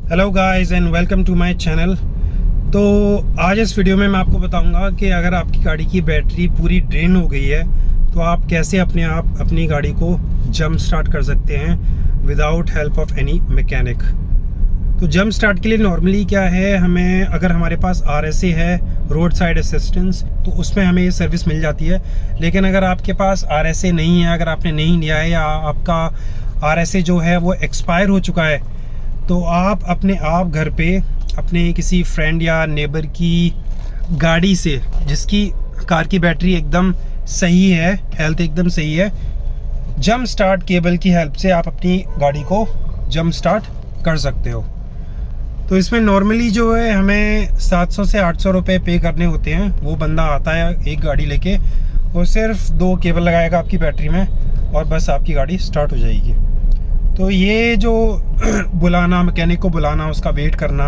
Hello guys and welcome to my channel. तो आज इस वीडियो में मैं आपको बताऊंगा कि अगर आपकी गाड़ी की बैटरी पूरी ड्रेन हो गई है तो आप कैसे अपने आप अपनी गाड़ी को जंप स्टार्ट कर सकते हैं without help of any mechanic. तो जंप स्टार्ट के लिए नॉर्मली क्या है, हमें अगर हमारे पास RSA है, रोड साइड असिस्टेंस, तो उसमें हमें ये सर्विस मिल जाती है। लेकिन अगर आपके पास RSA नहीं है, अगर आपने नहीं लिया है या आपका RSA जो है वो एक्सपायर हो चुका है, तो आप अपने आप घर पे अपने किसी फ्रेंड या नेबर की गाड़ी से, जिसकी कार की बैटरी एकदम सही है, हेल्थ एकदम सही है, जंप स्टार्ट केबल की हेल्प से आप अपनी गाड़ी को जंप स्टार्ट कर सकते हो। तो इसमें नॉर्मली जो है हमें 700 से 800 रुपये पे करने होते हैं। वो बंदा आता है एक गाड़ी लेके, वो सिर्फ 2 केबल लगाएगा आपकी बैटरी में और बस आपकी गाड़ी स्टार्ट हो जाएगी। तो ये जो बुलाना, मैकेनिक को बुलाना, उसका वेट करना,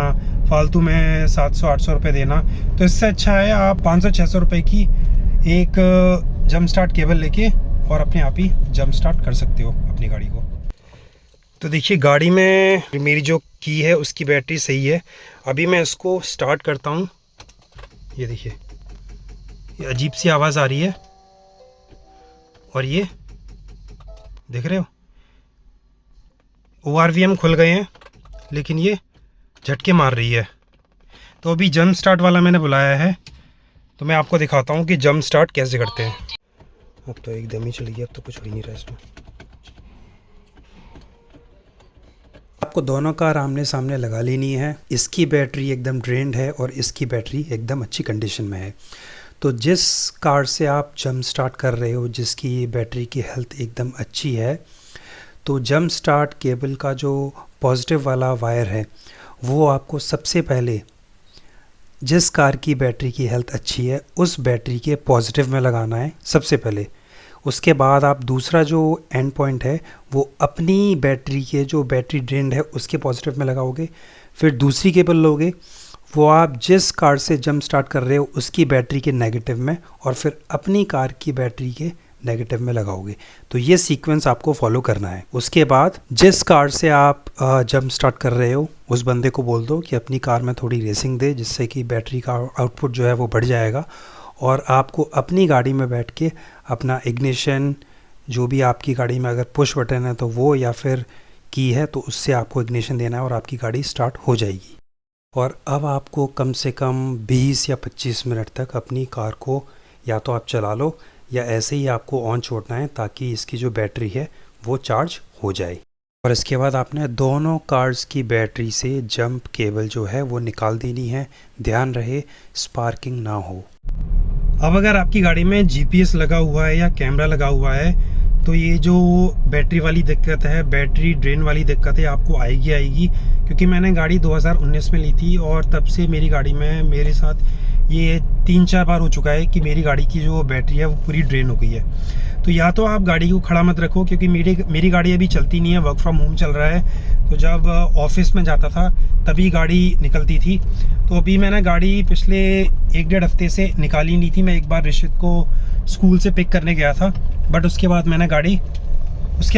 फालतू में 700-800 रुपये देना, तो इससे अच्छा है आप 500-600 रुपये की एक जंप स्टार्ट केबल लेके और अपने आप ही जंप स्टार्ट कर सकते हो अपनी गाड़ी को। तो देखिए, गाड़ी में मेरी जो की है उसकी बैटरी सही है। अभी मैं इसको स्टार्ट करता हूँ। ये देखिए, ये अजीब सी आवाज़ आ रही है और ये देख रहे हो, ORVM खुल गए हैं लेकिन ये झटके मार रही है। तो अभी जंप स्टार्ट वाला मैंने बुलाया है, तो मैं आपको दिखाता हूँ कि जंप स्टार्ट कैसे करते हैं। अब तो एकदम ही चली गई, अब तो कुछ हो ही नहीं रहा इसमें। आपको दोनों कार आमने सामने लगा लेनी है। इसकी बैटरी एकदम ड्रेन्ड है और इसकी बैटरी एकदम अच्छी कंडीशन में है। तो जिस कार से आप जंप स्टार्ट कर रहे हो, जिसकी बैटरी की हेल्थ एकदम अच्छी है, तो जंप स्टार्ट केबल का जो पॉजिटिव वाला वायर है वो आपको सबसे पहले जिस कार की बैटरी की हेल्थ अच्छी है उस बैटरी के पॉजिटिव में लगाना है सबसे पहले। उसके बाद आप दूसरा जो एंड पॉइंट है वो अपनी बैटरी के जो बैटरी ड्रेन्ड है उसके पॉजिटिव में लगाओगे। फिर दूसरी केबल लोगे, वो आप जिस कार से जंप स्टार्ट कर रहे हो उसकी बैटरी के नेगेटिव में, और फिर अपनी कार की बैटरी के नेगेटिव में लगाओगे। तो ये सीक्वेंस आपको फॉलो करना है। उसके बाद जिस कार से आप जंप स्टार्ट कर रहे हो उस बंदे को बोल दो कि अपनी कार में थोड़ी रेसिंग दे, जिससे कि बैटरी का आउटपुट जो है वो बढ़ जाएगा, और आपको अपनी गाड़ी में बैठ के अपना इग्निशन, जो भी आपकी गाड़ी में अगर पुश बटन है तो वो, या फिर की है तो उससे आपको इग्निशन देना है और आपकी गाड़ी स्टार्ट हो जाएगी। और अब आपको कम से कम 20 या 25 मिनट तक अपनी कार को या तो आप चला लो या ऐसे ही आपको ऑन छोड़ना है, ताकि इसकी जो बैटरी है वो चार्ज हो जाए। और इसके बाद आपने दोनों कार्स की बैटरी से जंप केबल जो है वो निकाल देनी है। ध्यान रहे स्पार्किंग ना हो। अब अगर आपकी गाड़ी में GPS लगा हुआ है या कैमरा लगा हुआ है, तो ये जो बैटरी वाली दिक्कत है, बैटरी ड्रेन वाली दिक्कत है, आपको आएगी। क्योंकि मैंने गाड़ी 2019 में ली थी और तब से मेरी गाड़ी में मेरे साथ ये 3-4 बार हो चुका है कि मेरी गाड़ी की जो बैटरी है वो पूरी ड्रेन हो गई है। तो या तो आप गाड़ी को खड़ा मत रखो, क्योंकि मेरी गाड़ी अभी चलती नहीं है, वर्क फ्रॉम होम चल रहा है। तो जब ऑफिस में जाता था तभी गाड़ी निकलती थी। तो अभी मैंने गाड़ी पिछले 1-1.5 हफ्ते से निकाली नहीं थी। मैं एक बार ऋषित को स्कूल से पिक करने गया था, बट उसके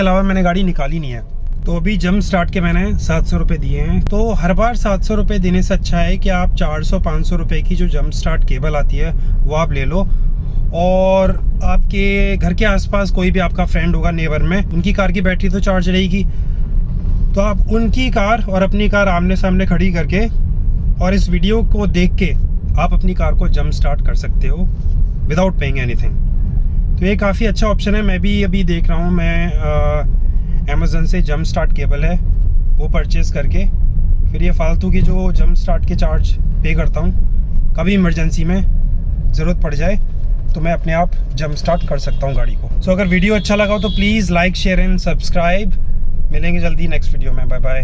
अलावा मैंने गाड़ी निकाली नहीं है। तो अभी जंप स्टार्ट के मैंने 700 रुपये दिए हैं। तो हर बार 700 रुपये देने से अच्छा है कि आप 400-500 रुपये की जो जंप स्टार्ट केबल आती है वो आप ले लो, और आपके घर के आसपास कोई भी आपका फ्रेंड होगा नेबर में, उनकी कार की बैटरी तो चार्ज रहेगी, तो आप उनकी कार और अपनी कार आमने सामने खड़ी करके और इस वीडियो को देख के आप अपनी कार को जंप स्टार्ट कर सकते हो विदाउट पेइंग एनीथिंग। तो ये काफ़ी अच्छा ऑप्शन है। मैं भी अभी देख रहा हूँ, मैं अमेज़न से जंप स्टार्ट केबल है वो परचेज़ करके फिर ये फालतू की जो जंप स्टार्ट के चार्ज पे करता हूँ। कभी इमरजेंसी में ज़रूरत पड़ जाए तो मैं अपने आप जंप स्टार्ट कर सकता हूँ गाड़ी को। सो अगर वीडियो अच्छा लगा हो तो please like, share and subscribe. मिलेंगे जल्दी नेक्स्ट वीडियो में। Bye bye.